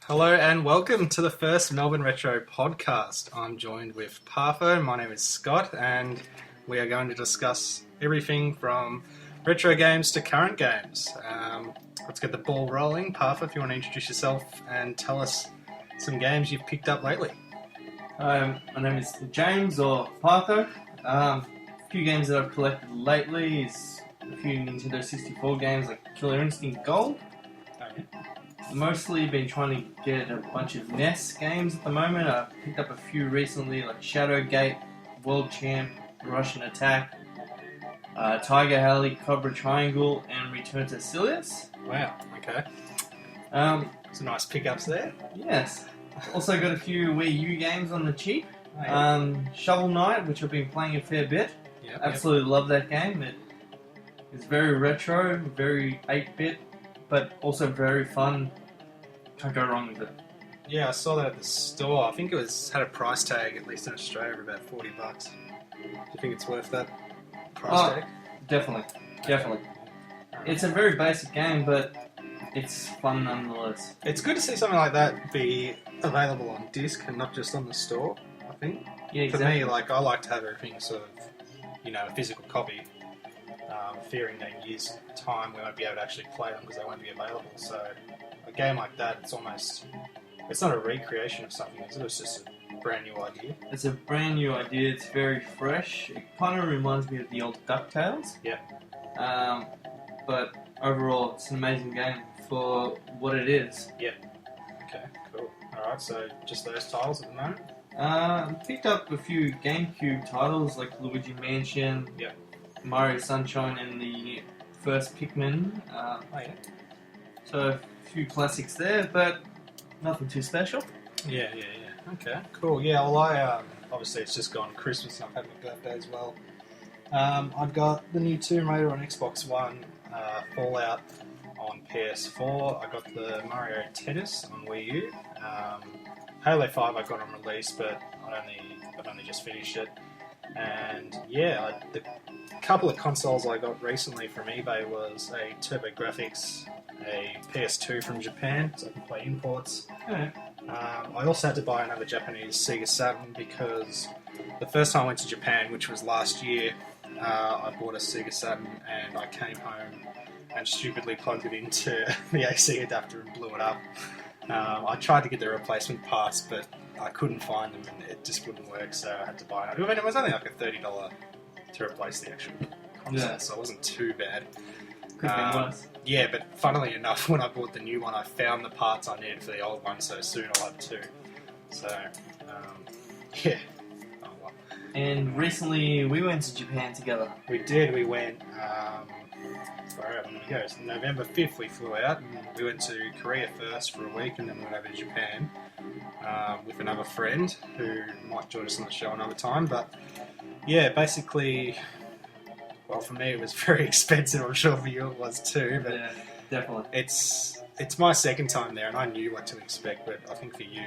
Hello and welcome to the first Melbourne Retro Podcast. I'm joined with Parfo. My name is Scott and we are going to discuss everything from retro games to current games. Let's get the ball rolling. Parfo, if you want to introduce yourself and tell us some games you've picked up lately. My name is James, or Partho. A few games that I've collected lately is a few Nintendo 64 games like Killer Instinct Gold. Mostly been trying to get a bunch of NES games at the moment. I've picked up a few recently like Shadowgate, World Champ, Russian Attack, Tiger Alley, Cobra Triangle, and Return to Silius. Wow, okay. Some nice pickups there. Yes. Also got a few Wii U games on the cheap. Oh, yeah. Shovel Knight, which I've been playing a fair bit. Yep, Absolutely love that game. It's very retro, very 8-bit, but also very fun. Can't go wrong with it. Yeah, I saw that at the store. I think it had a price tag, at least in Australia, of about $40. Do you think it's worth that price tag? Definitely. It's a very basic game, but it's fun nonetheless. It's good to see something like that be available on disc and not just on the store, I think. Yeah, exactly. For me, I like to have everything sort of, a physical copy, fearing that in years' time we won't be able to actually play them because they won't be available. So a game like that, it's not a recreation of something, is it? It's just a brand new idea. It's a brand new idea. It's very fresh. It kind of reminds me of the old DuckTales. Yeah. But overall, it's an amazing game for what it is. Yeah. Okay, cool. Alright, so just those titles at the moment? Picked up a few GameCube titles like Luigi Mansion, Yeah. Mario Sunshine, and the first Pikmin. Oh, yeah. So a few classics there, but nothing too special. Yeah. Okay, cool. Yeah, well, obviously it's just gone Christmas and I've had my birthday as well. I've got the new Tomb Raider on Xbox One, Fallout on PS4. I got the Mario Tennis on Wii U. Halo 5 I got on release, but I've only just finished it. And yeah, the couple of consoles I got recently from eBay was a TurboGrafx, a PS2 from Japan, so I can play imports. Yeah. I also had to buy another Japanese Sega Saturn because the first time I went to Japan, which was last year, I bought a Sega Saturn and I came home and stupidly plugged it into the AC adapter and blew it up. I tried to get the replacement parts, but I couldn't find them and it just wouldn't work, so I had to buy it. I mean, it was only like a $30 to replace the actual console, so it wasn't too bad. Could have been worse. Yeah, but funnily enough, when I bought the new one, I found the parts I needed for the old one, so soon I'll have two. So, yeah. Oh, well. And recently we went to Japan together. We did. We went, wherever we go. So November 5th we flew out, and we went to Korea first for a week, and then we went over to Japan with another friend who might join us on the show another time. But, yeah, basically... Well, for me it was very expensive. I'm sure for you it was too. But yeah, definitely. It's my second time there, and I knew what to expect. But I think for you,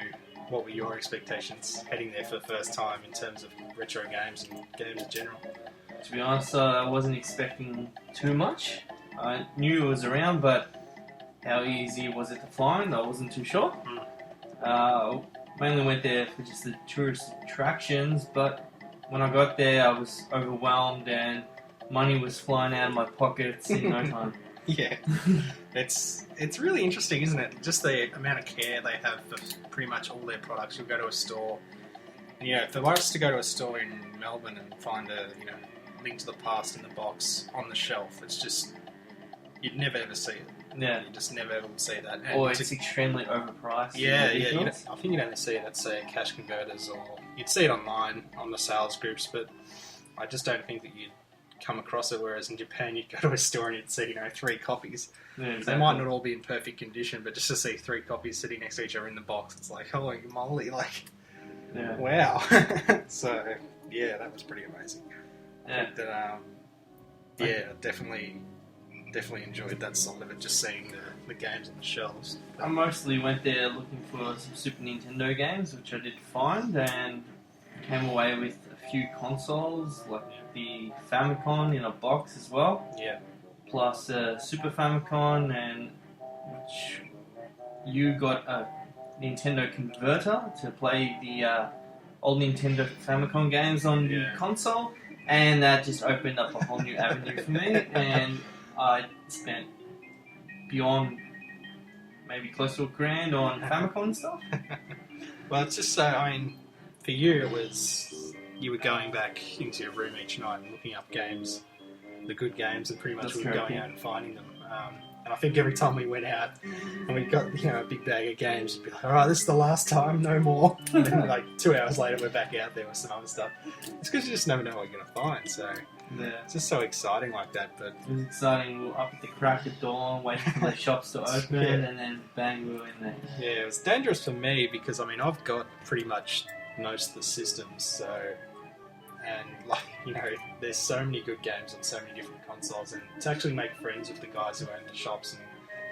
what were your expectations heading there for the first time in terms of retro games and games in general? To be honest, I wasn't expecting too much. I knew it was around, but how easy was it to find? I wasn't too sure. Mainly went there for just the tourist attractions, but when I got there, I was overwhelmed and money was flying out of my pockets in no time. Yeah, it's really interesting, isn't it? Just the amount of care they have for pretty much all their products. You'll go to a store, and if I was to go to a store in Melbourne and find a Link to the Past in the box on the shelf, it's just you'd never ever see it. Yeah, you just never ever would see that. And or it's extremely overpriced. Yeah. I think you'd only see it at say cash converters, or you'd see it online on the sales groups, but I just don't think that you'd come across it, whereas in Japan you'd go to a store and you'd see 3 copies. Yeah, exactly. They might not all be in perfect condition, but just to see 3 copies sitting next to each other in the box, it's like, holy moly, yeah. Wow. So yeah, that was pretty amazing. Yeah. But, definitely enjoyed that side of it, just seeing the games on the shelves. I mostly went there looking for some Super Nintendo games, which I did find, and came away with a few consoles, like the Famicom in a box as well. Yeah. Plus Super Famicom, and which you got a Nintendo converter to play the old Nintendo Famicom games on the console, and that just opened up a whole new avenue for me, and I spent beyond maybe close to $1,000 on Famicom and stuff. Well, it's just so, I mean, for you it was, you were going back into your room each night and looking up games, the good games, and pretty much we were going out and finding them. And I think every time we went out and we got, a big bag of games, you'd be like, alright, this is the last time, no more. And then like 2 hours later we're back out there with some other stuff. It's because you just never know what you're going to find, so it's just so exciting like that. But it was exciting. We were up at the crack of dawn, waiting for the shops to open, and then bang, we were in there. Yeah, it was dangerous for me because, I mean, I've got pretty much most of the systems, so... And, there's so many good games on so many different consoles, and to actually make friends with the guys who own the shops and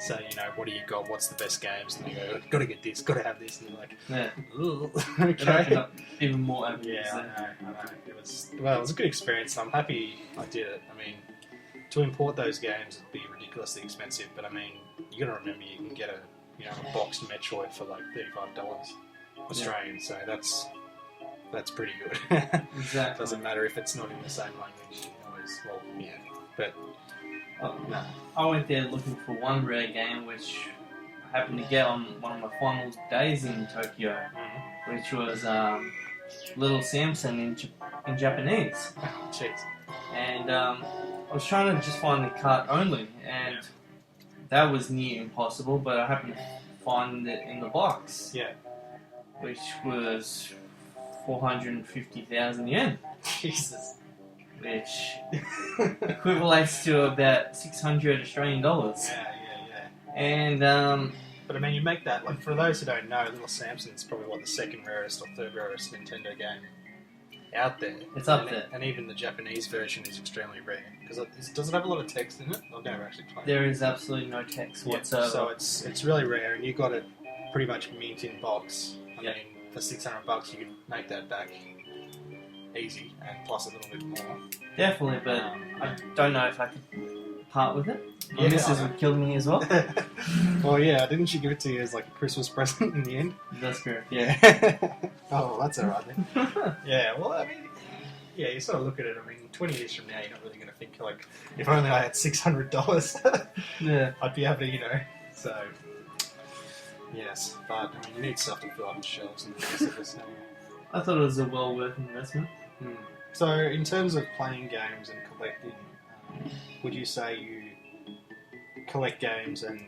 say, what do you got, what's the best games, and they go, gotta get this, gotta have this, and you're like, okay. It opened up even more avenues. Yeah, I know. It was a good experience, and I'm happy I did it. I mean, to import those games would be ridiculously expensive, but I mean, you gotta remember you can get a boxed Metroid for like $35 Australian, so that's pretty good. Exactly. Doesn't matter if it's not in the same language. But no. I went there looking for one rare game, which I happened to get on one of my final days in Tokyo, which was Little Samson in Japanese. Oh, jeez. And I was trying to just find the cart only, and that was near impossible, but I happened to find it in the box. Yeah. Which was 450,000 yen. Jesus. Which equivalates to about 600 Australian dollars. Yeah. And, but I mean, you make that, like, for those who don't know, Little Samson's probably, the second rarest or third rarest Nintendo game out there. It's up there. And even the Japanese version is extremely rare. Because does it have a lot of text in it? I've never actually played it. There is absolutely no text whatsoever. So it's really rare, and you got it pretty much mint in box. I mean, for $600 you could make that back easy, and plus a little bit more. Definitely, but I don't know if I could part with it. My missus would kill me as well. Well, yeah, didn't she give it to you as like a Christmas present in the end? That's correct. Yeah. Oh, that's alright then. Yeah, well, I mean, you sort of look at it, I mean, 20 years from now, you're not really going to think, like, if only I had $600, I'd be able to, so... Yes, but I mean, you need stuff to fill up the shelves and things like I thought it was a well worth investment. So, in terms of playing games and collecting, would you say you collect games and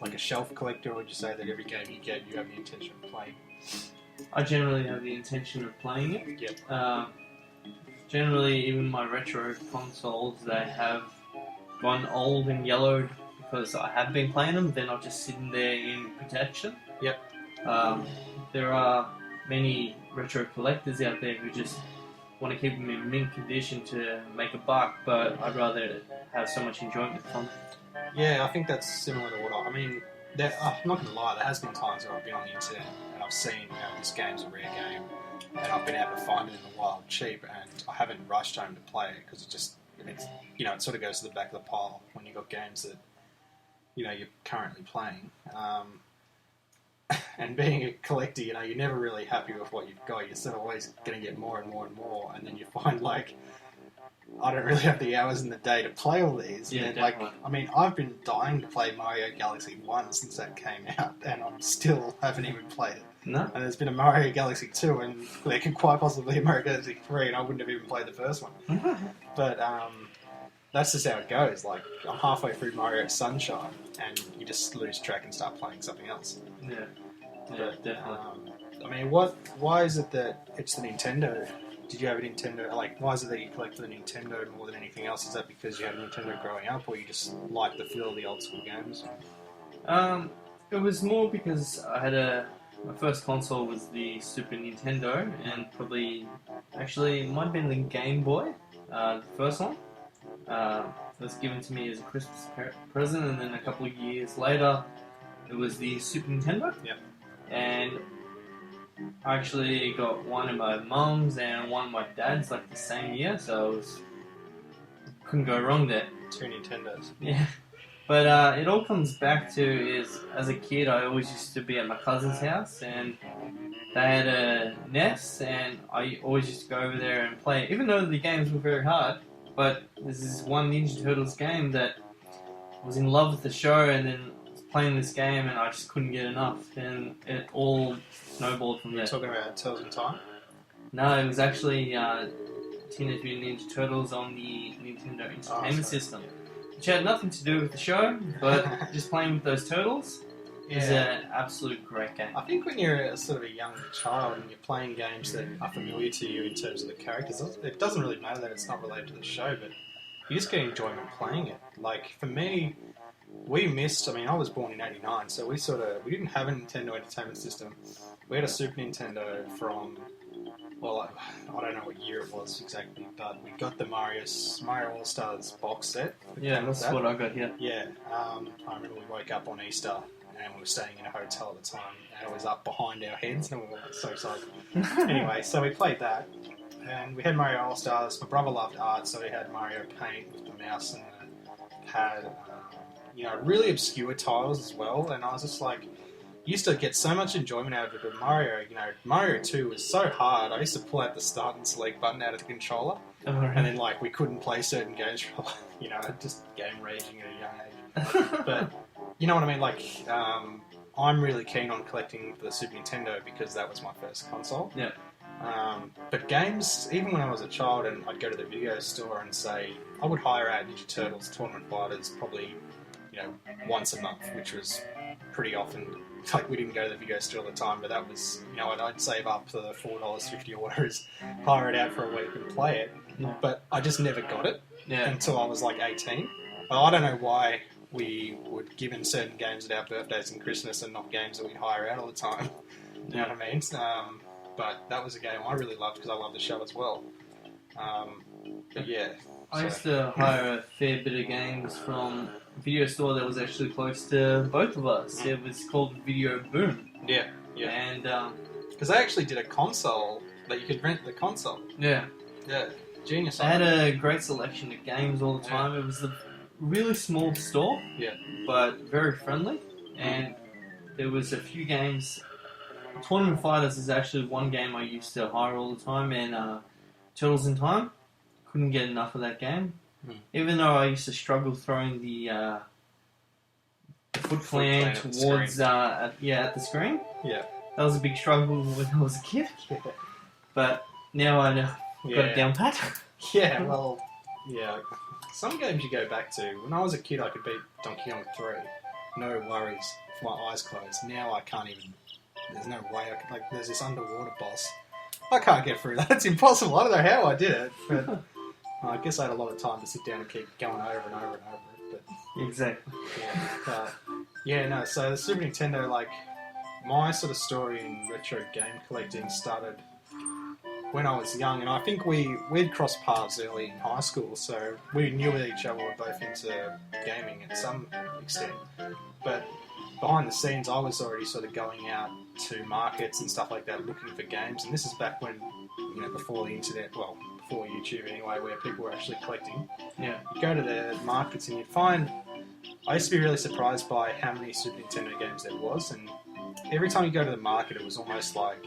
like a shelf collector, or would you say that every game you get, you have the intention of playing? I generally have the intention of playing it. Yep. Generally, even my retro consoles, they have gone old and yellowed. Because I have been playing them, they're not just sitting there in protection. Yep. There are many retro collectors out there who just want to keep them in mint condition to make a buck, but I'd rather have so much enjoyment from it. Yeah, I think that's similar to what I'm not going to lie, there has been times where I've been on the internet and I've seen this game's a rare game, and I've been able to find it in the wild cheap, and I haven't rushed home to play it because it sort of goes to the back of the pile when you've got games that you're currently playing. And being a collector, you're never really happy with what you've got. You're sort of always going to get more and more and more, and then you find, like, I don't really have the hours in the day to play all these. Yeah, and definitely. I mean, I've been dying to play Mario Galaxy 1 since that came out, and I still haven't even played it. No. And there's been a Mario Galaxy 2, and there could quite possibly be a Mario Galaxy 3, and I wouldn't have even played the first one. But, that's just how it goes. Like, I'm halfway through Mario Sunshine, and you just lose track and start playing something else. Yeah, definitely. I mean, why is it that it's the Nintendo? Did you have a Nintendo? Like, why is it that you collect the Nintendo more than anything else? Is that because you had a Nintendo growing up, or you just like the feel of the old school games? It was more because I had my first console was the Super Nintendo, and it might have been the Game Boy, the first one. It was given to me as a Christmas present, and then a couple of years later, it was the Super Nintendo. Yep. And I actually got one of my mum's and one of my dad's like the same year, so couldn't go wrong there. 2 Nintendos. Yeah. But it all comes back to is, as a kid, I always used to be at my cousin's house, and they had a NES, and I always used to go over there and play, even though the games were very hard. But there's this one Ninja Turtles game that I was in love with the show, and then I was playing this game, and I just couldn't get enough, and it all snowballed from there. You're talking about Turtles in Time? No, it was actually Teenage Mutant Ninja Turtles on the Nintendo Entertainment System, which had nothing to do with the show, but just playing with those turtles is an absolute great game. I think when you're a sort of a young child and you're playing games that are familiar to you in terms of the characters, it doesn't really matter that it's not related to the show, but you just get enjoyment playing it. Like, for me, I was born in '89, so we didn't have a Nintendo Entertainment System. We had a Super Nintendo from, well, I don't know what year it was exactly, but we got the Mario All-Stars box set. Yeah, that's what I got here. Yeah, I remember we woke up on Easter and we were staying in a hotel at the time, and it was up behind our heads, and we were so excited. Anyway, so we played that, and we had Mario All-Stars. My brother loved art, so we had Mario Paint with the mouse and the pad, really obscure titles as well, and I was just like, used to get so much enjoyment out of it, but Mario 2 was so hard. I used to pull out the start and select button out of the controller, and then, we couldn't play certain games for, just game raging at a young age. But, you know what I mean? I'm really keen on collecting the Super Nintendo because that was my first console. Yeah. But games, even when I was a child and I'd go to the video store and say, I would hire out Ninja Turtles Tournament Fighters probably, once a month, which was pretty often. We didn't go to the video store all the time, but that was, I'd save up to the $4.50 or whatever, hire it out for a week and play it. Yeah. But I just never got it until I was 18. Well, I don't know why we would given certain games at our birthdays and Christmas and not games that we'd hire out all the time. You know what I mean? But that was a game I really loved because I loved the show as well. But yeah. I used to hire a fair bit of games from a video store that was actually close to both of us. It was called Video Boom. Yeah. And because they actually did a console that you could rent the console. Yeah. Genius. They had a great selection of games all the time. It was a really small store, but very friendly. And there was a few games. Tournament Fighters is actually one game I used to hire all the time, and Turtles in Time. Couldn't get enough of that game. Even though I used to struggle throwing the Foot Clan towards at the screen. Yeah. That was a big struggle when I was a kid. But now I know I've got it down pat. Yeah, well, some games you go back to. When I was a kid, I could beat Donkey Kong 3. No worries. With my eyes closed. Now I can't even. There's no way I could. There's this underwater boss. I can't get through that. It's impossible. I don't know how I did it, but I guess I had a lot of time to sit down and keep going over and over and over it. But Exactly. So the Super Nintendo, my sort of story in retro game collecting started when I was young, and I think we'd crossed paths early in high school, so we knew each other were both into gaming at some extent. But behind the scenes, I was already sort of going out to markets and stuff like that, looking for games, and this is back when, before the internet, well, before YouTube anyway, where people were actually collecting. Yeah. You'd go to the markets and you'd find, I used to be really surprised by how many Super Nintendo games there was, and every time you go to the market, it was almost like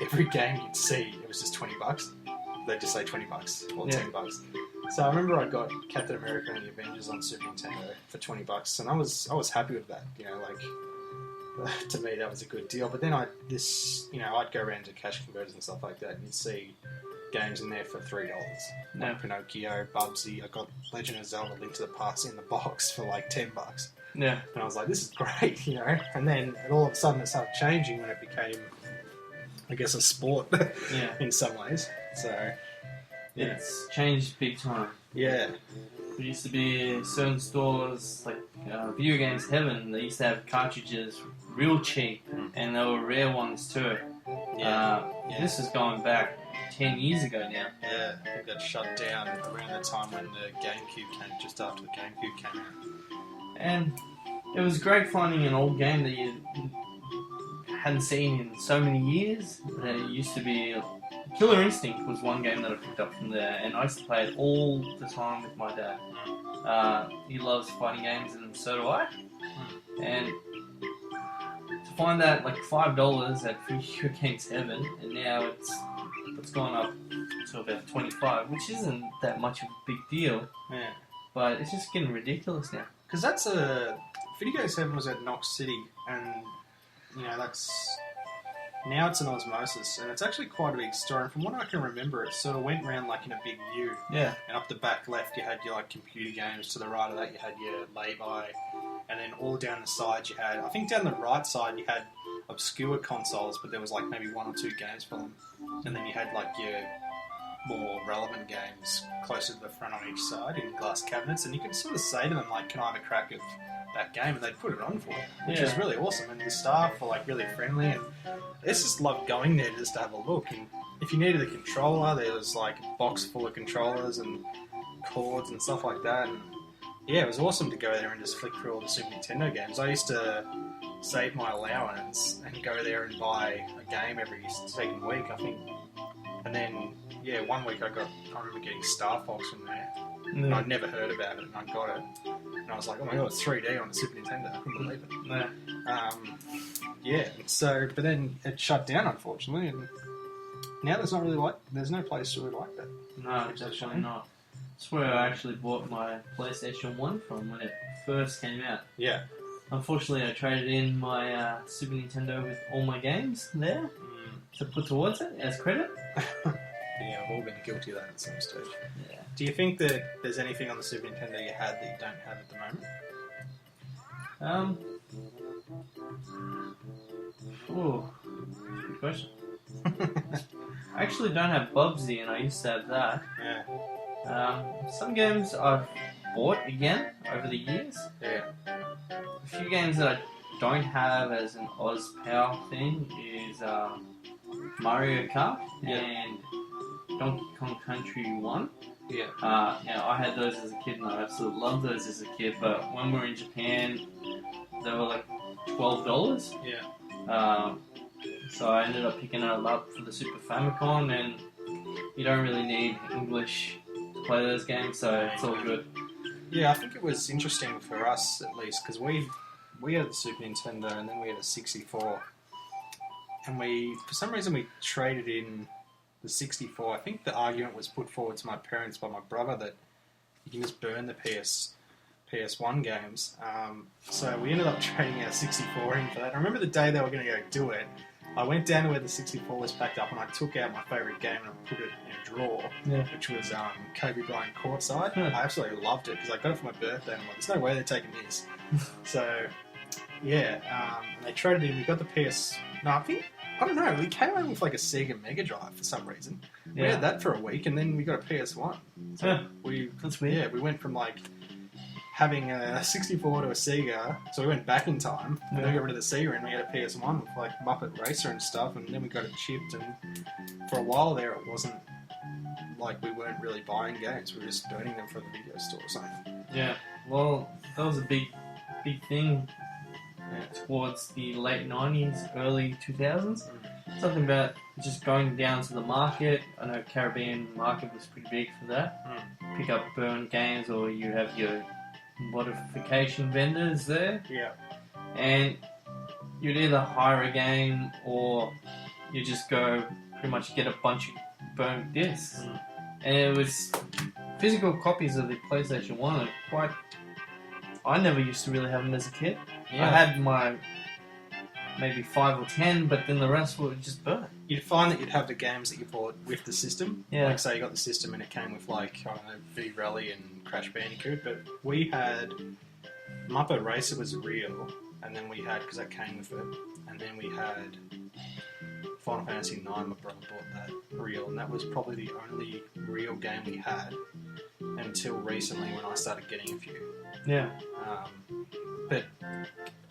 every game you'd see, it was just $20. They'd just say $20 or $10. So I remember I got Captain America and the Avengers on Super Nintendo for $20, and I was happy with that. To me that was a good deal. But then I'd go around to cash converters and stuff like that, and you'd see games in there for $3. Like Pinocchio, Bubsy. I got Legend of Zelda: Link to the Past in the box for $10. Yeah. And I was like, this is great, And then all of a sudden it started changing when it became, I guess, a sport in some ways. So it's changed big time. Yeah. There used to be certain stores like Video Games Heaven. They used to have cartridges real cheap, and they were rare ones too. This is going back 10 years ago now. Yeah, I think that shut down around the time when the GameCube came, just after the GameCube came out. And it was great finding an old game that you hadn't seen in so many years. It used to be Killer Instinct was one game that I picked up from there, and I used to play it all the time with my dad. He loves fighting games, and so do I. And to find that like $5 at Video Games Heaven, and now it's gone up to about $25, which isn't that much of a big deal. Yeah. But it's just getting ridiculous now. Because Video Games 7 was at Knox City, and, now it's an Osmosis, and it's actually quite a big store, and from what I can remember, it sort of went around like in a big U. Yeah. And up the back left, you had your, like, computer games. To the right of that, you had your lay-by, and then all down the sides, you had, I think down the right side, you had obscure consoles, but there was, like, maybe one or two games for them. And then you had, like, your more relevant games closer to the front on each side in glass cabinets, and you could sort of say to them, like, can I have a crack at that game? And they'd put it on for you, which is really awesome. And the staff were, like, really friendly, and it's just loved going there just to have a look. And if you needed a controller, there was, like, a box full of controllers and cords and stuff like that. And yeah, it was awesome to go there and just flick through all the Super Nintendo games. I used to save my allowance and go there and buy a game every second week, I think. And then, yeah, one week I remember getting Star Fox from there. And I'd never heard about it, and I got it. And I was like, oh my god, it's 3D on the Super Nintendo. I couldn't believe it. But then it shut down, unfortunately, and now there's no place really like that. No, definitely not. That's where I actually bought my PlayStation 1 from when it first came out. Yeah. Unfortunately, I traded in my Super Nintendo with all my games there to put towards it as credit. Yeah, we've all been guilty of that at some stage. Yeah. Do you think that there's anything on the Super Nintendo you had that you don't have at the moment? Good question. I actually don't have Bubsy, and I used to have that. Yeah. Some games I've bought again over the years. Yeah. A few games that I don't have as an Oz Power thing is Mario Kart and Donkey Kong Country 1. Yeah. I had those as a kid, and I absolutely loved those as a kid, but when we were in Japan, they were like $12. Yeah. So I ended up picking it up for the Super Famicom, and you don't really need English to play those games, so it's all good. Yeah, I think it was interesting for us, at least, because we had the Super Nintendo, and then we had a 64, and for some reason we traded in the 64. I think the argument was put forward to my parents by my brother that you can just burn the PS1 games. So we ended up trading our 64 in for that. I remember the day they were going to go do it, I went down to where the 64 was packed up, and I took out my favourite game and I put it in a drawer, which was Kobe Bryant Courtside. I absolutely loved it because I got it for my birthday, and I'm like, there's no way they're taking this. So, yeah, they traded in. We got the I don't know, we came home with like a Sega Mega Drive for some reason. We had that for a week, and then we got a PS1. So that's weird. Yeah, we went from like having a 64 to a Sega, so we went back in time, and then we got rid of the Sega, and we had a PS1 with like Muppet Racer and stuff, and then we got it chipped, and for a while there it wasn't like we weren't really buying games, we were just burning them from the video store or something. Yeah, well, that was a big thing towards the late 90s, early 2000s. Something about just going down to the market. I know Caribbean market was pretty big for that. Pick up burn games, or you have your modification vendors there. Yeah. And you'd either hire a game, or you just go pretty much get a bunch of burnt discs. And it was physical copies of the PlayStation 1 are quite... I never used to really have them as a kid. Yeah. I had my maybe 5 or 10, but then the rest were just burnt. You'd find that you'd have the games that you bought with the system. Yeah. Like, say you got the system and it came with, like, I don't know, V-Rally and Crash Bandicoot, but we had... Muppet Racer was real, and then we had, because that came with it, and then we had Final Fantasy IX, my brother bought that real, and that was probably the only real game we had until recently when I started getting a few. Yeah. But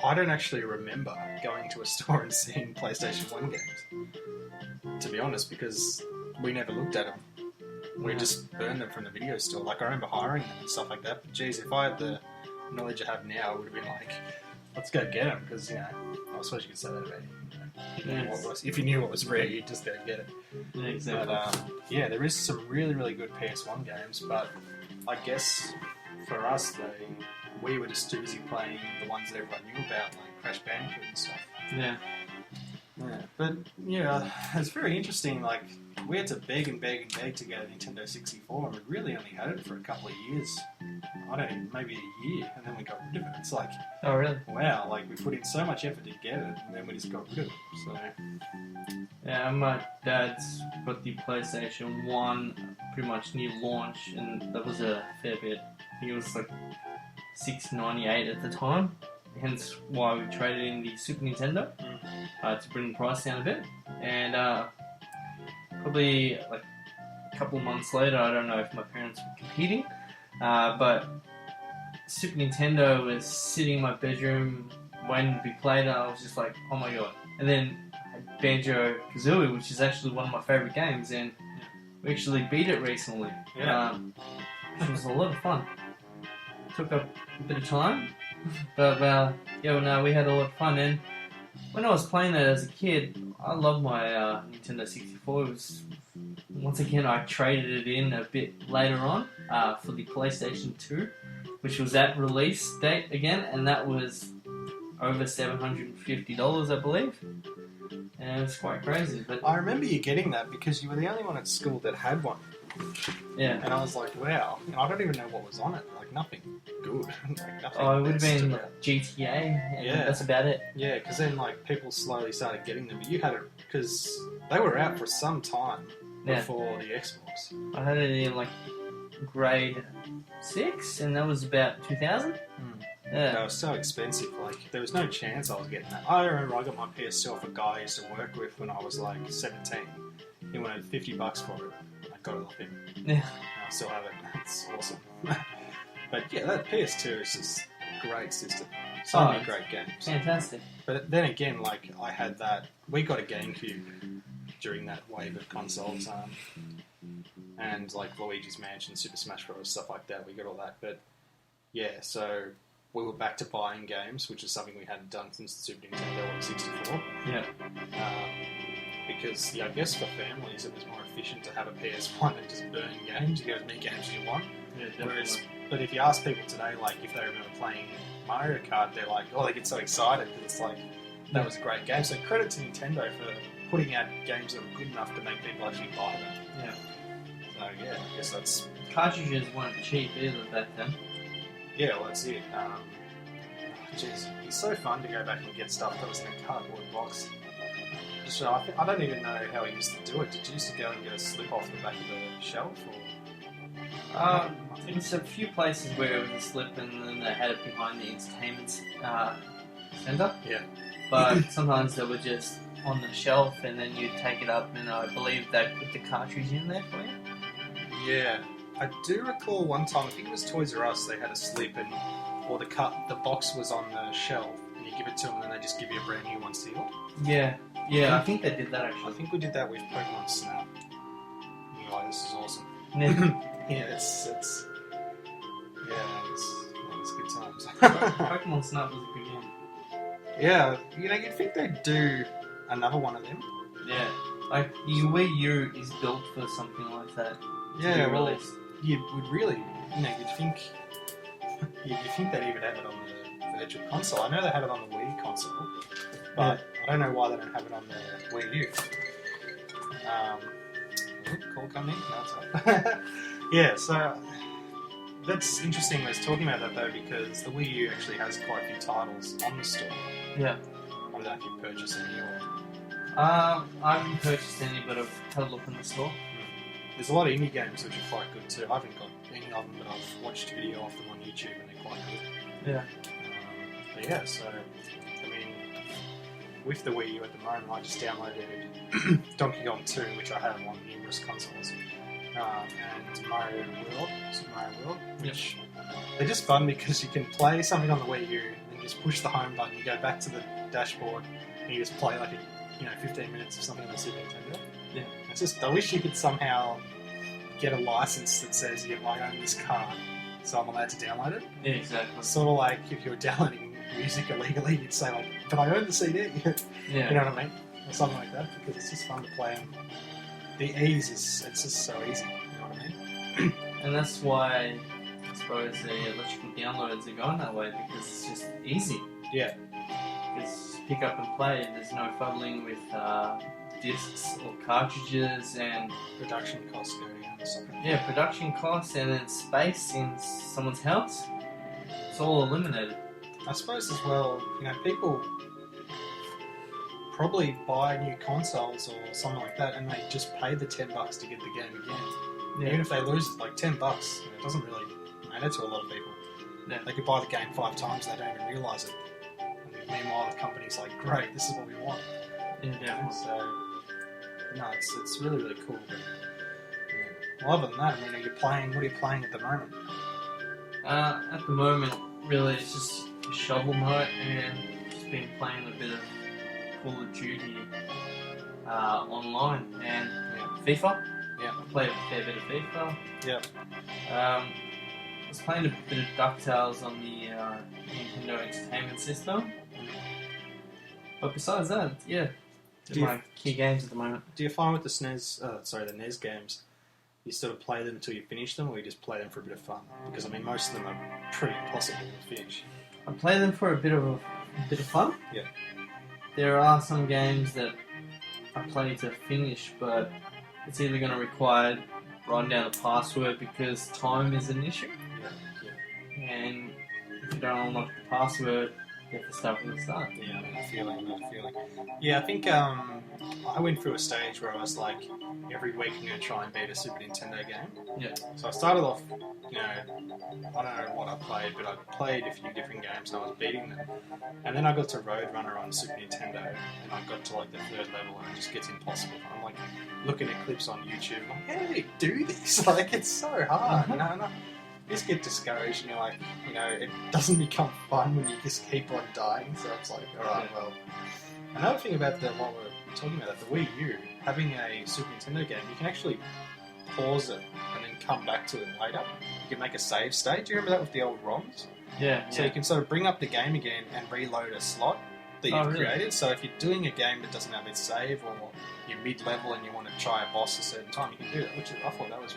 I don't actually remember going to a store and seeing PlayStation 1 games, to be honest, because we never looked at them. We just burned them from the video store. Like, I remember hiring them and stuff like that, but geez, if I had the knowledge I have now, I would have been like, let's go get them, because, you know, I suppose you could say that about it. If you knew what was rare, you'd just go get it. Yeah, exactly. But, yeah, there is some really, really good PS1 games, but I guess for us, we were just too busy playing the ones that everyone knew about, like Crash Bandicoot and stuff. Yeah. Yeah, but yeah, it's very interesting. Like, we had to beg and beg and beg to get a Nintendo 64, and we really only had it for a couple of years. I don't even, maybe a year, and then we got rid of it. It's like, oh really? Wow, like we put in so much effort to get it, and then we just got rid of it. So Yeah, my dad's got the PlayStation 1 pretty much near launch, and that was a fair bit. I think it was like $6.98 at the time, hence why we traded in the Super Nintendo to bring the price down a bit. And probably like a couple of months later, I don't know if my parents were competing, but Super Nintendo was sitting in my bedroom waiting to be played, and I was just like, oh my god. And then I had Banjo-Kazooie, which is actually one of my favourite games, and we actually beat it recently. Yeah. Which was a lot of fun. Took up a bit of time, but we had a lot of fun. And when I was playing that as a kid, I loved my Nintendo 64. It was, once again, I traded it in a bit later on for the PlayStation 2, which was at release date again, and that was over $750, I believe. And it was quite crazy. But I remember you getting that because you were the only one at school that had one. Yeah. And I was like, wow. And I don't even know what was on it. Like, nothing good. Like, nothing. Oh, it would have that been stood out. GTA, and Yeah. that's about it. Yeah, because then, like, people slowly started getting them. But you had it because they were out for some time Yeah. before the Xbox. I had it in like grade 6, and that was about 2000. Yeah. They were so expensive. Like, there was no chance I was getting that. I remember I got my PS2 off a guy I used to work with when I was like 17. He wanted $50 for it. I got it off him. Yeah. And I still have it. It's awesome. But yeah, that PS2 is just a great system. So many great games. Fantastic. But then again, like, I had that. We got a GameCube during that wave of consoles. And like Luigi's Mansion, Super Smash Bros., stuff like that. We got all that. But yeah, so we were back to buying games, which is something we hadn't done since the Super Nintendo on 64. Yeah. Because, yeah, I guess for families it was more efficient to have a PS1 and just burn games. You get as many games as you want. Yeah, definitely. But if you ask people today, like, if they remember playing Mario Kart, they're like, oh, they get so excited because it's like, that was a great game. So credit to Nintendo for putting out games that were good enough to make people actually buy them. Yeah. So, yeah, I guess that's... Cartridges weren't cheap either back then. Yeah, well, that's it. Jeez, it's so fun to go back and get stuff that was in a cardboard box. Just, I don't even know how we used to do it. Did you used to go and get a slip off the back of the shelf? Or... There's a few places where it was a slip, and then they had it behind the entertainment centre. Yeah. But sometimes they were just on the shelf, and then you'd take it up, and I believe they'd put the cartridge in there for you. Yeah. I do recall one time, I think it was Toys R Us, they had a slip, and or the box was on the shelf, and you give it to them, and then they just give you a brand new one sealed. Yeah. Yeah, I think they did that I actually. think we did that with Pokemon Snap. And you're like, this is awesome. Yeah. Yeah, it's good times. Pokemon Snap was a good game. Yeah, you'd think they'd do another one of them. Yeah. Like, the Wii U is built for something like that. Yeah, to be well, released. you would really, you'd think they'd even have it on the Virtual Console. I know they had it on the Wii console, but I don't know why they don't have it on the Wii U. Call coming in? No, it's not. Yeah, so that's interesting. I was talking about that though because the Wii U actually has quite a few titles on the store. Yeah. I don't know if you've purchased any or... I haven't purchased any, but I've had a look in the store. There's a lot of indie games which are quite good too. I haven't got any of them, but I've watched video of them on YouTube and they're quite good. Yeah. But yeah, so, I mean, with the Wii U at the moment, I just downloaded Donkey Kong 2, which I have on numerous consoles, and Mario World, Super Mario World, which they're just fun because you can play something on the Wii U and just push the home button, you go back to the dashboard, and you just play like 15 minutes of something on the Super Nintendo. Yeah. It's just, I wish you could somehow get a license that says, yeah, I own this card, so I'm allowed to download it. Yeah, exactly. Sort of like if you were downloading music illegally, you'd say like, but I own the CD. Yeah. You know what I mean? Or something like that, because it's just fun to play. And the ease it's just so easy. You know what I mean? And that's why suppose the electrical downloads are going that way because it's just easy. Yeah. Because pick up and play, there's no fuddling with discs or cartridges and Production costs going in or something. yeah, production costs and then space in someone's house. It's all eliminated. I suppose as well, people probably buy new consoles or something like that, and they just pay the $10 to get the game again. Yeah. Even if they lose like $10, it doesn't really matter to a lot of people. Yeah. They could buy the game 5 times, they don't even realise it. And meanwhile, the company's like, great, this is what we want. Yeah. So, no, it's really, really cool. But, yeah. Well, other than that, what are you playing at the moment? At the moment, really, it's just Shovel Knight and just been playing a bit of Call of Duty online and FIFA. Yeah. I play a fair bit of FIFA. Yeah. I was playing a bit of DuckTales on the Nintendo Entertainment System. But besides that, yeah, they're my key games at the moment. Do you find with the the NES games, you sort of play them until you finish them, or you just play them for a bit of fun? Because I mean, most of them are pretty impossible to finish. I play them for a bit of fun. Yeah. There are some games that I play to finish, but it's either going to require writing down a password because time is an issue. Yeah. And if you don't unlock the password, you have to start from the start. Yeah, I know that feeling. Yeah, I think I went through a stage where I was like, every week I'm going to try and beat a Super Nintendo game. Yeah. So I started off, I don't know what I played, but I played a few different games and I was beating them. And then I got to Roadrunner on Super Nintendo, and I got to like the 3rd level, and it just gets impossible. I'm like looking at clips on YouTube, I'm like, how do they do this? Like, it's so hard. And I just get discouraged, and you're like, it doesn't become fun when you just keep on dying. So it's like, alright, well. Another thing about what we're talking about, the Wii U, having a Super Nintendo game, you can actually pause it and then come back to it later. You can make a save state. Do you remember that with the old ROMs? Yeah. So you can sort of bring up the game again and reload a slot that you've created. So if you're doing a game that doesn't have its save, or you're mid-level and you want to try a boss a certain time, you can do that, which I thought that was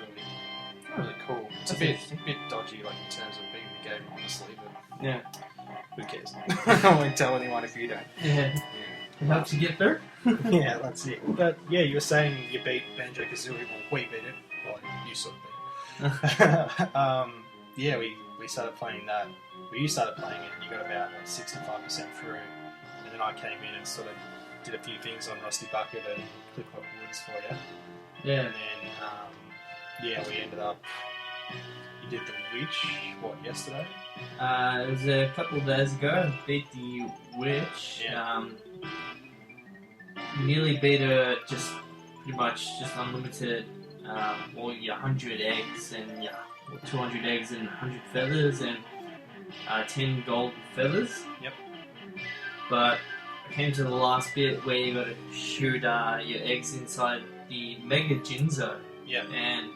really cool. It's a bit dodgy, like in terms of beating the game, honestly, but yeah, who cares? I won't tell anyone if you don't. Yeah. It helps you get through. Yeah, that's it. But yeah, you were saying you beat Banjo-Kazooie. Well, we beat it. Well, you sort of beat it. Yeah, we started playing that. You started playing it, and you got about 65% through. And then I came in and sort of did a few things on Rusty Bucket and click up woods for you. Yeah. And then, we ended up. You did the Witch, yesterday? It was a couple of days ago. I beat the Witch. Yeah. Nearly beat her just pretty much just unlimited, your 100 eggs and 200 eggs and 100 feathers and 10 gold feathers. Yep. But I came to the last bit where you got to shoot your eggs inside the Mega Jinzo. Yep. And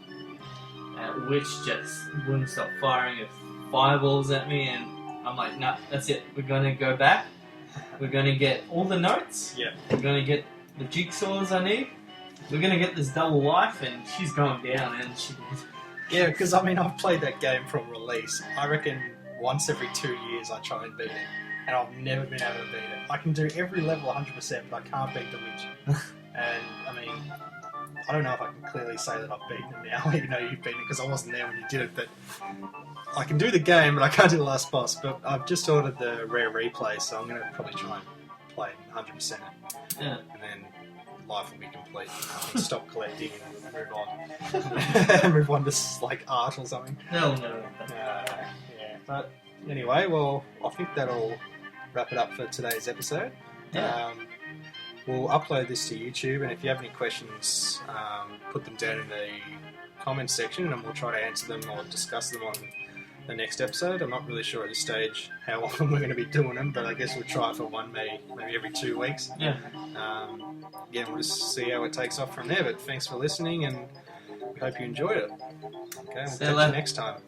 Witch just wouldn't stop firing fireballs at me, and I'm like, no, that's it. We're going to go back. We're going to get all the notes. Yeah. We're going to get the jigsaws I need. We're going to get this double life, and she's going down, and she... Yeah, because I mean, I've played that game from release. I reckon once every 2 years I try and beat it, and I've never been able to beat it. I can do every level 100%, but I can't beat the Witch. And, I mean, I don't know if I can clearly say that I've beaten it now, even though you've beaten it, because I wasn't there when you did it, but I can do the game, but I can't do the last boss. But I've just ordered the rare replay, so I'm going to probably try and play 100%. Yeah. And then life will be complete. I can stop collecting and move on. Move on to, like, art or something. Hell no. Yeah. But anyway, well, I think that'll wrap it up for today's episode. Yeah. We'll upload this to YouTube, and if you have any questions, put them down in the comments section, and we'll try to answer them or discuss them on the next episode. I'm not really sure at this stage how often we're going to be doing them, but I guess we'll try it for one, maybe every 2 weeks. Yeah. We'll just see how it takes off from there, but thanks for listening, and we hope you enjoyed it. Okay, we'll catch you next time.